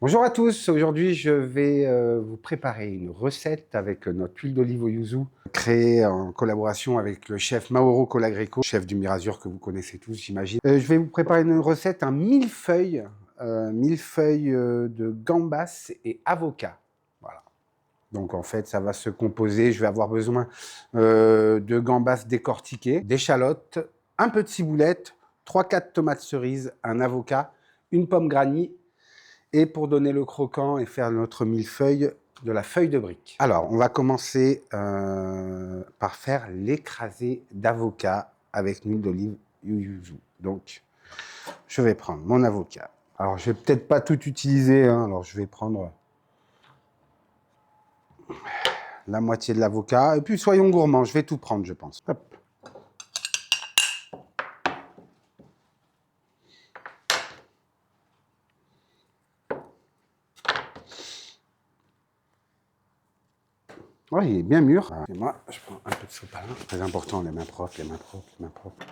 Bonjour à tous, aujourd'hui je vais vous préparer une recette avec notre huile d'olive au yuzu, créée en collaboration avec le chef Mauro Colagreco, chef du Mirazur que vous connaissez tous j'imagine. Je vais vous préparer une recette, un millefeuille, de gambas et avocat. Voilà. Donc en fait ça va se composer, je vais avoir besoin de gambas décortiquées, d'échalotes, un peu de ciboulette, 3-4 tomates cerises, un avocat, une pomme granny, et pour donner le croquant et faire notre millefeuille, de la feuille de brique. Alors, on va commencer par faire l'écrasé d'avocat avec l'huile d'olive yuzu. Donc, je vais prendre mon avocat. Alors, je vais peut-être pas tout utiliser, hein, alors je vais prendre la moitié de l'avocat. Et puis, soyons gourmands, je vais tout prendre, je pense. Hop. Ouais, il est bien mûr. Et moi, je prends un peu de sopalin. Très important, les mains propres, les mains propres, les mains propres.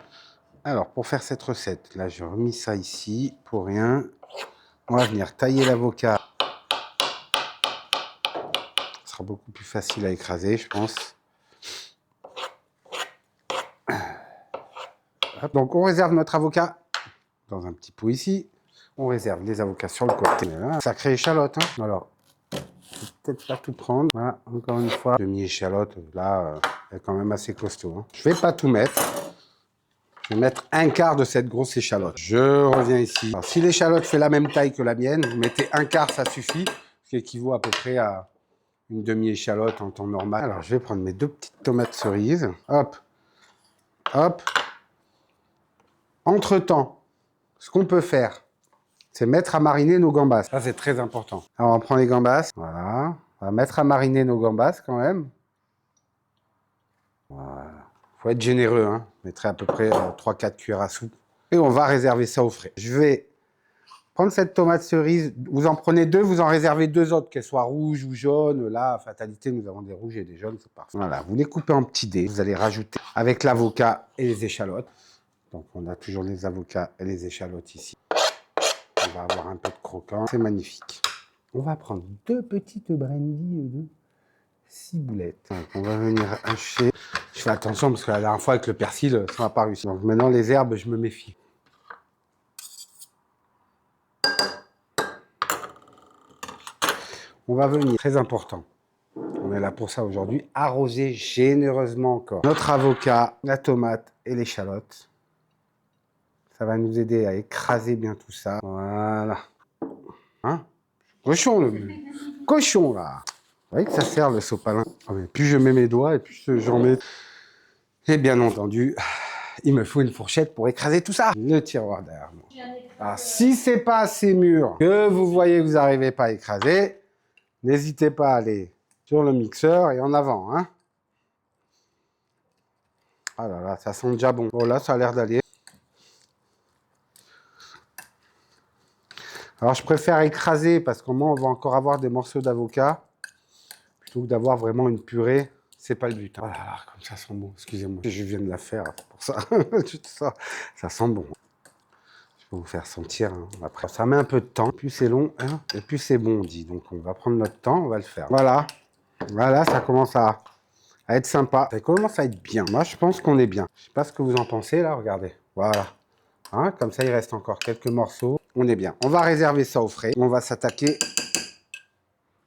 Alors, pour faire cette recette, là, j'ai remis ça ici, pour rien. On va venir tailler l'avocat. Ce sera beaucoup plus facile à écraser, je pense. Hop. Donc, on réserve notre avocat dans un petit pot ici. On réserve les avocats sur le côté. Voilà. Sacrée échalote, hein. Alors, peut-être pas tout prendre. Voilà, encore une fois. Demi-échalote, là, elle est quand même assez costaud. Hein. Je vais pas tout mettre. Je vais mettre un quart de cette grosse échalote. Je reviens ici. Alors, si l'échalote fait la même taille que la mienne, vous mettez un quart, ça suffit. Ce qui équivaut à peu près à une demi-échalote en temps normal. Alors, je vais prendre mes 2 petites tomates cerises. Hop, hop. Entre-temps, ce qu'on peut faire, c'est mettre à mariner nos gambas. Ça, c'est très important. Alors, on prend les gambas. Voilà. On va mettre à mariner nos gambas quand même. Voilà. Faut être généreux, hein. Je mettrai à peu près 3-4 cuillères à soupe. Et on va réserver ça au frais. Je vais prendre cette tomate cerise. Vous en prenez 2, vous en réservez 2 autres, qu'elles soient rouges ou jaunes. Là, fatalité, nous avons des rouges et des jaunes, c'est parfait. Voilà, vous les coupez en petits dés. Vous allez rajouter avec l'avocat et les échalotes. Donc, on a toujours les avocats et les échalotes ici. On va avoir un peu de croquant. C'est magnifique. On va prendre 2 petites brindilles de ciboulette. Donc, on va venir hacher. Je fais attention parce que la dernière fois avec le persil, ça n'a pas réussi. Donc maintenant, les herbes, je me méfie. On va venir, très important, on est là pour ça aujourd'hui, arroser généreusement encore notre avocat, la tomate et l'échalote. Ça va nous aider à écraser bien tout ça. Voilà. Hein? Cochon, le cochon, là. Vous voyez que ça sert, le sopalin. Oh, mais plus je mets mes doigts, et plus j'en mets. Et bien entendu, il me faut une fourchette pour écraser tout ça. Le tiroir derrière moi. Alors, si c'est pas assez mûr, que vous voyez que vous n'arrivez pas à écraser, n'hésitez pas à aller sur le mixeur et en avant. Hein. Ah là là, ça sent déjà bon. Bon, là, ça a l'air d'aller. Alors, je préfère écraser parce qu'au moins, on va encore avoir des morceaux d'avocat plutôt que d'avoir vraiment une purée. C'est pas le but. Hein. Oh là là, comme ça sent bon. Excusez-moi, je viens de la faire pour ça. Ça sent bon. Je peux vous faire sentir. Hein. Après, ça met un peu de temps. Plus c'est long, hein, et plus c'est bon, on dit. Donc, on va prendre notre temps, on va le faire. Voilà. Voilà, ça commence à être sympa. Ça commence à être bien. Moi, je pense qu'on est bien. Je sais pas ce que vous en pensez, là. Regardez. Voilà. Hein, comme ça, il reste encore quelques morceaux. On est bien. On va réserver ça au frais. On va s'attaquer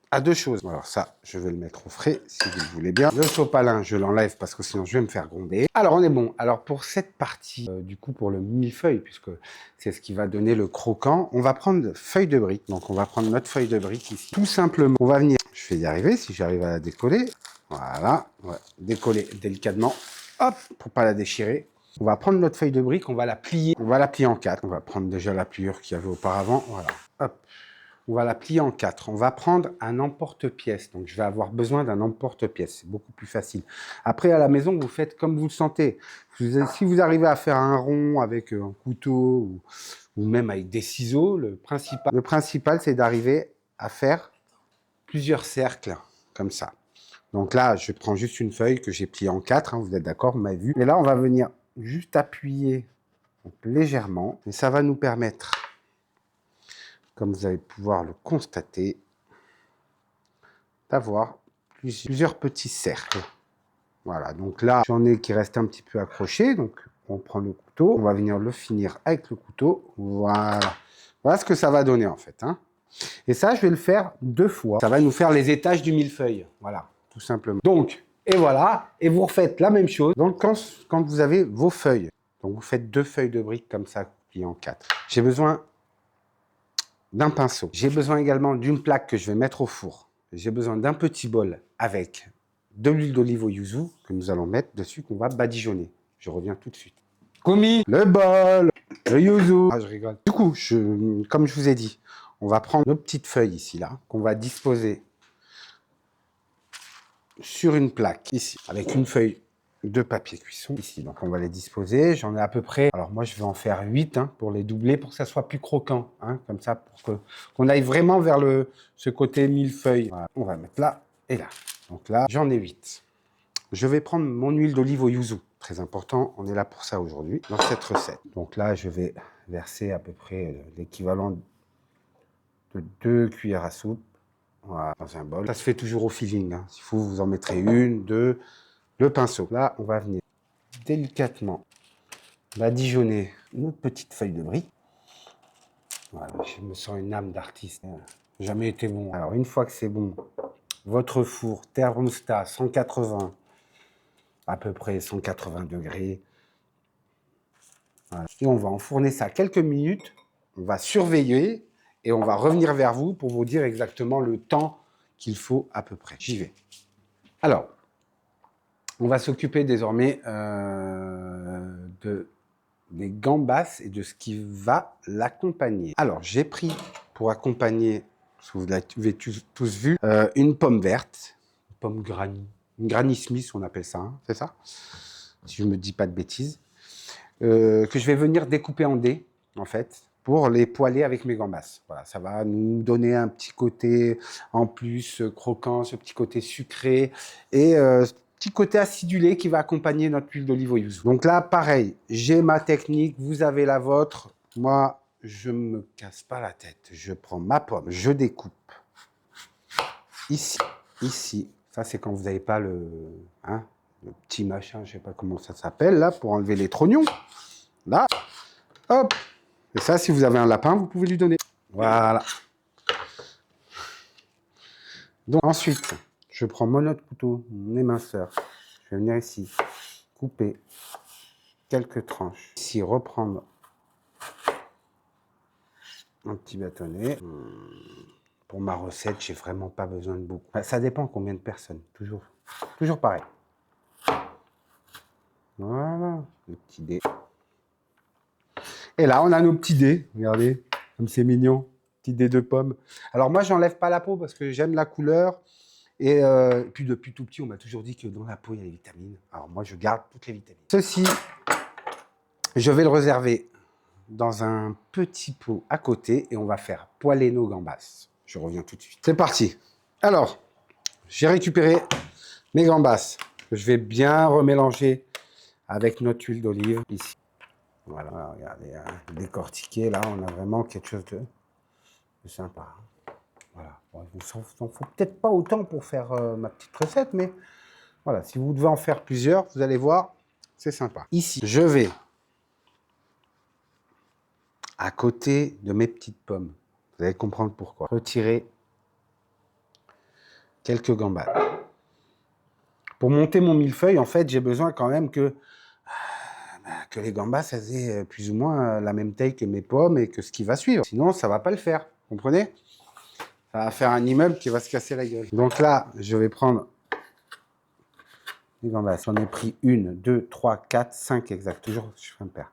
à 2 choses. Alors ça, je vais le mettre au frais, si vous le voulez bien. Le sopalin, je l'enlève parce que sinon, je vais me faire gronder. Alors, on est bon. Alors, pour cette partie, du coup, pour le millefeuille, puisque c'est ce qui va donner le croquant, on va prendre feuille de brique. Donc, on va prendre notre feuille de brique ici. Tout simplement, on va venir... Je vais y arriver, si j'arrive à la décoller. Voilà. On va décoller délicatement. Hop, pour pas la déchirer. On va prendre notre feuille de brique, on va la plier. On va la plier en 4. On va prendre déjà la pliure qu'il y avait auparavant. Voilà. Hop. On va la plier en 4. On va prendre un emporte-pièce. Donc, je vais avoir besoin d'un emporte-pièce. C'est beaucoup plus facile. Après, à la maison, vous faites comme vous le sentez. Si vous arrivez à faire un rond avec un couteau ou même avec des ciseaux, le principal c'est d'arriver à faire plusieurs cercles comme ça. Donc là, je prends juste une feuille que j'ai pliée en 4. Hein, vous êtes d'accord, vous m'avez vu. Et là, on va venir juste appuyer donc, légèrement. Et ça va nous permettre... comme vous allez pouvoir le constater, d'avoir plusieurs petits cercles. Voilà, donc là, j'en ai qui restent un petit peu accrochés. Donc, on prend le couteau, on va venir le finir avec le couteau. Voilà. Voilà ce que ça va donner, en fait. Hein. Et ça, je vais le faire 2 fois. Ça va nous faire les étages du millefeuille. Voilà, tout simplement. Donc, et voilà. Et vous refaites la même chose. Donc, quand vous avez vos feuilles, donc vous faites 2 feuilles de briques comme ça, pliées en 4. J'ai besoin d'un pinceau. J'ai besoin également d'une plaque que je vais mettre au four. J'ai besoin d'un petit bol avec de l'huile d'olive au yuzu que nous allons mettre dessus, qu'on va badigeonner. Je reviens tout de suite. Koumi, le bol, le yuzu. Ah, je rigole. Du coup, comme je vous ai dit, on va prendre nos petites feuilles ici, là, qu'on va disposer sur une plaque, ici, avec une feuille de papier cuisson, ici. Donc, on va les disposer. J'en ai à peu près, alors moi, je vais en faire 8, hein, pour les doubler, pour que ça soit plus croquant, hein, comme ça, pour qu'on aille vraiment vers ce côté millefeuille. Voilà. On va mettre là et là. Donc là, j'en ai 8. Je vais prendre mon huile d'olive au yuzu. Très important, on est là pour ça aujourd'hui, dans cette recette. Donc là, je vais verser à peu près l'équivalent de 2 cuillères à soupe, voilà, dans un bol. Ça se fait toujours au feeling. Hein. S'il faut, vous en mettrez 1, 2, le pinceau. Là, on va venir délicatement badigeonner notre petite feuille de brique. Voilà, je me sens une âme d'artiste. Jamais été bon. Alors, une fois que c'est bon, votre four thermostat 180, à peu près 180 degrés. Voilà. Et on va enfourner ça quelques minutes. On va surveiller et on va revenir vers vous pour vous dire exactement le temps qu'il faut à peu près. J'y vais. Alors, on va s'occuper désormais des gambas et de ce qui va l'accompagner. Alors, j'ai pris pour accompagner, parce que vous l'avez tous vu, une pomme verte, une pomme granny. Une Granny Smith, on appelle ça, hein, c'est ça? Si je ne me dis pas de bêtises. Que je vais venir découper en dés, en fait, pour les poêler avec mes gambas. Voilà, ça va nous donner un petit côté en plus croquant, ce petit côté sucré et ce petit côté acidulé qui va accompagner notre huile d'olive au yuzu. Donc là, pareil, j'ai ma technique, vous avez la vôtre. Moi, je ne me casse pas la tête. Je prends ma pomme, je découpe ici, ici. Ça, c'est quand vous n'avez pas le petit machin, je ne sais pas comment ça s'appelle, là, pour enlever les trognons. Là, hop. Et ça, si vous avez un lapin, vous pouvez lui donner. Voilà. Donc, ensuite, je prends mon autre couteau, mon éminceur. Je vais venir ici, couper quelques tranches. Ici, reprendre un petit bâtonnet. Pour ma recette, j'ai vraiment pas besoin de beaucoup. Ça dépend combien de personnes, toujours pareil. Voilà, le petit dé. Et là, on a nos petits dés. Regardez, comme c'est mignon. Petit dé de pommes. Alors moi, j'enlève pas la peau parce que j'aime la couleur. Et puis depuis tout petit, on m'a toujours dit que dans la peau, il y a les vitamines. Alors moi, je garde toutes les vitamines. Ceci, je vais le réserver dans un petit pot à côté et on va faire poêler nos gambas. Je reviens tout de suite. C'est parti. Alors, j'ai récupéré mes gambas que je vais bien remélanger avec notre huile d'olive ici. Voilà, regardez, hein, décortiquer, là, on a vraiment quelque chose de sympa. Hein. Voilà, bon, il ne faut peut-être pas autant pour faire ma petite recette, mais voilà, si vous devez en faire plusieurs, vous allez voir, c'est sympa. Ici, je vais, à côté de mes petites pommes, vous allez comprendre pourquoi, retirer quelques gambades. Pour monter mon millefeuille, en fait, j'ai besoin quand même que les gambas, ça aient plus ou moins la même taille que mes pommes et que ce qui va suivre. Sinon, ça ne va pas le faire, vous comprenez? Ça va faire un immeuble qui va se casser la gueule. Donc là, je vais prendre les gambas. J'en ai pris 1, 2, 3, 4, 5 exact. Toujours, je fais un paire.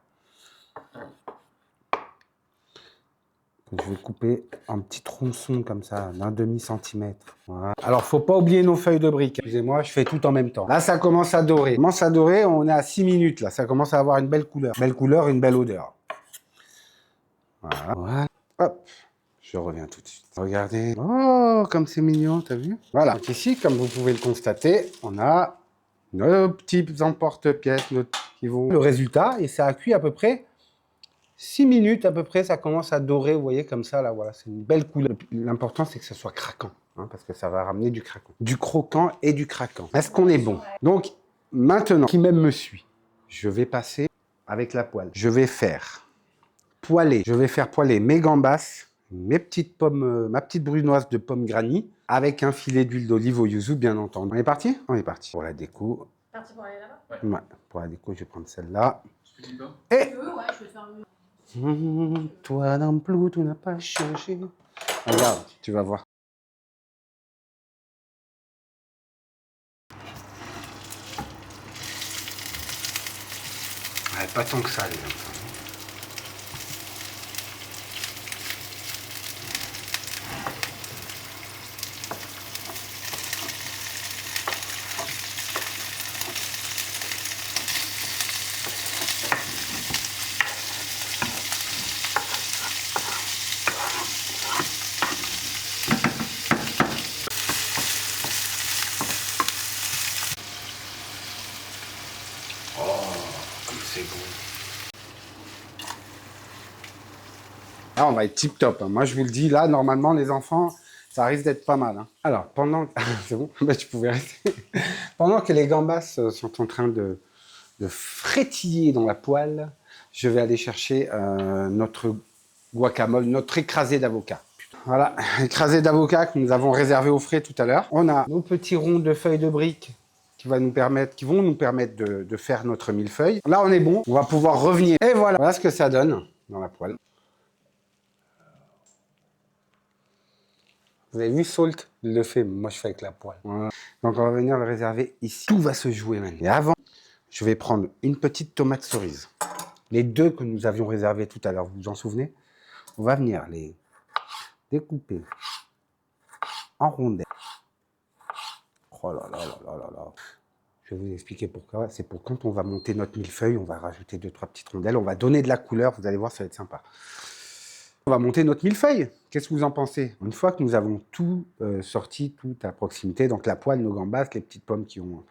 Je vais couper en petits tronçons comme ça, d'un demi-centimètre. Voilà. Alors, faut pas oublier nos feuilles de briques. Excusez-moi, je fais tout en même temps. Là, ça commence à dorer. Ça commence à dorer, on est à 6 minutes là. Ça commence à avoir une belle couleur. Belle couleur, une belle odeur. Voilà. Voilà. Hop. Je reviens tout de suite. Regardez. Oh, comme c'est mignon, t'as vu? Voilà. Donc ici, comme vous pouvez le constater, on a nos petits emporte-pièces qui vont... Le résultat, et ça a cuit à peu près 6 minutes à peu près, ça commence à dorer, vous voyez, comme ça, là, voilà, c'est une belle couleur. L'important, c'est que ça soit craquant, hein, parce que ça va ramener du craquant. Du croquant et du craquant. Est-ce qu'on est bon? Donc, maintenant, qui même me suit, je vais passer avec la poêle. Je vais faire poêler mes gambas, mes petites pommes, ma petite brunoise de pommes granny, avec un filet d'huile d'olive au yuzu, bien entendu. On est parti? On est parti. Pour la déco. Parti pour aller là-bas? Ouais, pour la déco, je vais prendre celle-là. Et... ouais, je vais faire... Toi non plus, tu n'as pas changé. Regarde, tu vas voir. Ouais, pas tant que ça, les enfants. C'est bon. Là, on va être tip top. Hein. Moi, je vous le dis, là, normalement, les enfants, ça risque d'être pas mal. Hein. Alors, pendant... c'est bon, bah, tu pouvais rester. Pendant que les gambas sont en train de frétiller dans la poêle, je vais aller chercher notre guacamole, notre écrasé d'avocat. Voilà, écrasé d'avocat que nous avons réservé au frais tout à l'heure. On a nos petits ronds de feuilles de briques qui vont nous permettre de faire notre millefeuille. Là, on est bon. On va pouvoir revenir. Et voilà. Voilà ce que ça donne dans la poêle. Vous avez vu Salt? Il le fait. Moi, je fais avec la poêle. Voilà. Donc, on va venir le réserver ici. Tout va se jouer maintenant. Et avant, je vais prendre une petite tomate cerise. Les deux que nous avions réservés tout à l'heure, vous vous en souvenez? On va venir les découper en rondelles. Oh là là là là là là. Je vais vous expliquer pourquoi. C'est pour quand on va monter notre millefeuille, on va rajouter 2-3 petites rondelles, on va donner de la couleur, vous allez voir, ça va être sympa. On va monter notre millefeuille. Qu'est-ce que vous en pensez? Une fois que nous avons tout sorti, tout à proximité, donc la poêle, nos gambas, les petites pommes qui ont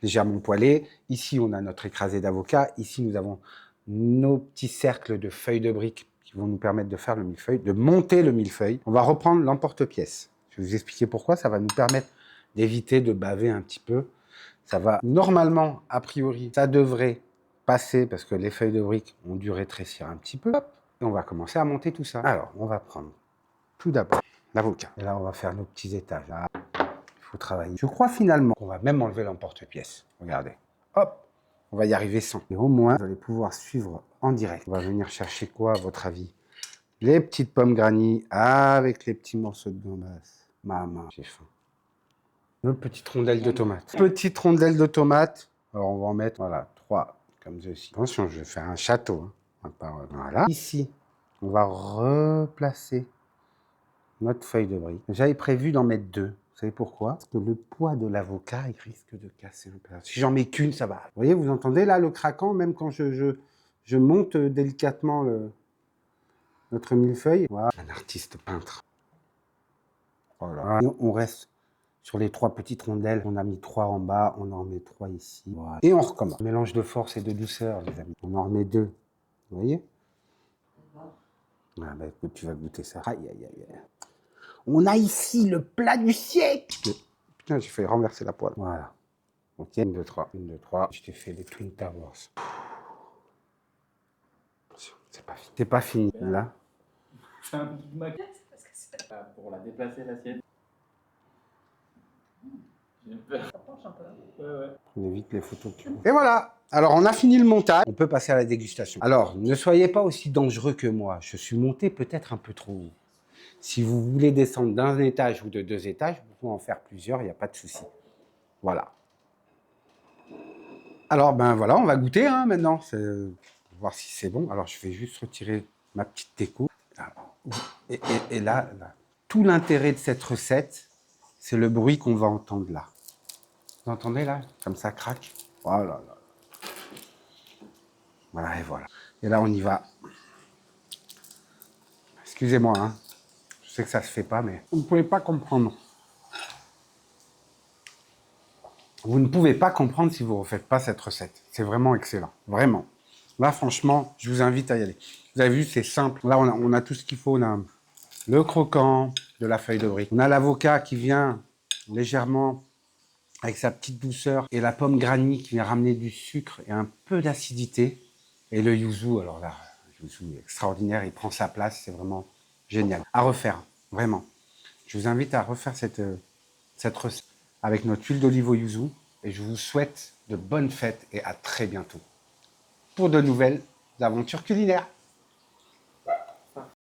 légèrement poêlé. Ici, on a notre écrasé d'avocat. Ici, nous avons nos petits cercles de feuilles de briques qui vont nous permettre de faire le millefeuille, de monter le millefeuille. On va reprendre l'emporte-pièce. Je vais vous expliquer pourquoi. Ça va nous permettre d'éviter de baver un petit peu. Ça va, normalement, a priori, ça devrait passer parce que les feuilles de briques ont dû rétrécir un petit peu. Hop, et on va commencer à monter tout ça. Alors, on va prendre tout d'abord l'avocat. Et là, on va faire nos petits étages. Là, il faut travailler. Je crois finalement qu'on va même enlever l'emporte-pièce. Regardez. Hop, on va y arriver sans. Et au moins, vous allez pouvoir suivre en direct. On va venir chercher quoi, à votre avis? Les petites pommes granny avec les petits morceaux de gambas. Maman, j'ai faim. Nos petites rondelles de tomates. Petites rondelles de tomates. Alors, on va en mettre, voilà, 3, comme ceci. Attention, je vais faire un château. Hein. Voilà. Ici, on va replacer notre feuille de brique. J'avais prévu d'en mettre 2. Vous savez pourquoi? Parce que le poids de l'avocat, il risque de casser un peu. Si j'en mets qu'une, ça va. Vous voyez, vous entendez là le craquant, même quand je monte délicatement notre millefeuille. Voilà. Un artiste peintre. Voilà. Et on reste sur les 3 petites rondelles. On a mis 3 en bas, on en met 3 ici. Voilà. Et on recommence. Mélange de force et de douceur, les amis. On en remet 2. Vous voyez? Ah bah écoute, tu vas goûter ça. Aïe, aïe, aïe, aïe. On a ici le plat du siècle. Putain, j'ai failli renverser la poêle. Voilà. Ok, 1, 2, 3. 1, 2, 3. Je t'ai fait les Twin Towers. C'est pas fini. C'est pas fini, là. C'est un Big Mac. Pour la déplacer, l'assiette. J'ai peur. Ça penche un peu. Ouais. Prenez vite les photos. Et voilà. Alors, on a fini le montage. On peut passer à la dégustation. Alors, ne soyez pas aussi dangereux que moi. Je suis monté peut-être un peu trop haut. Si vous voulez descendre d'un étage ou de 2 étages, vous pouvez en faire plusieurs, il n'y a pas de souci. Voilà. Alors, ben voilà, on va goûter hein, maintenant. Voir si c'est bon. Alors, je vais juste retirer ma petite déco. Et là, tout l'intérêt de cette recette, c'est le bruit qu'on va entendre là. Vous entendez là? Comme ça craque. Oh là là. Voilà, et voilà. Et là, on y va. Excusez-moi, hein. Je sais que ça se fait pas, mais vous ne pouvez pas comprendre. Vous ne pouvez pas comprendre si vous ne refaites pas cette recette. C'est vraiment excellent. Vraiment. Là, franchement, je vous invite à y aller. Vous avez vu, c'est simple. Là, on a tout ce qu'il faut. On a le croquant de la feuille de brique. On a l'avocat qui vient légèrement avec sa petite douceur. Et la pomme granny qui vient ramener du sucre et un peu d'acidité. Et le yuzu, alors là, le yuzu est extraordinaire. Il prend sa place. C'est vraiment génial. À refaire, vraiment. Je vous invite à refaire cette recette avec notre huile d'olive au yuzu. Et je vous souhaite de bonnes fêtes et à très bientôt pour de nouvelles aventures culinaires.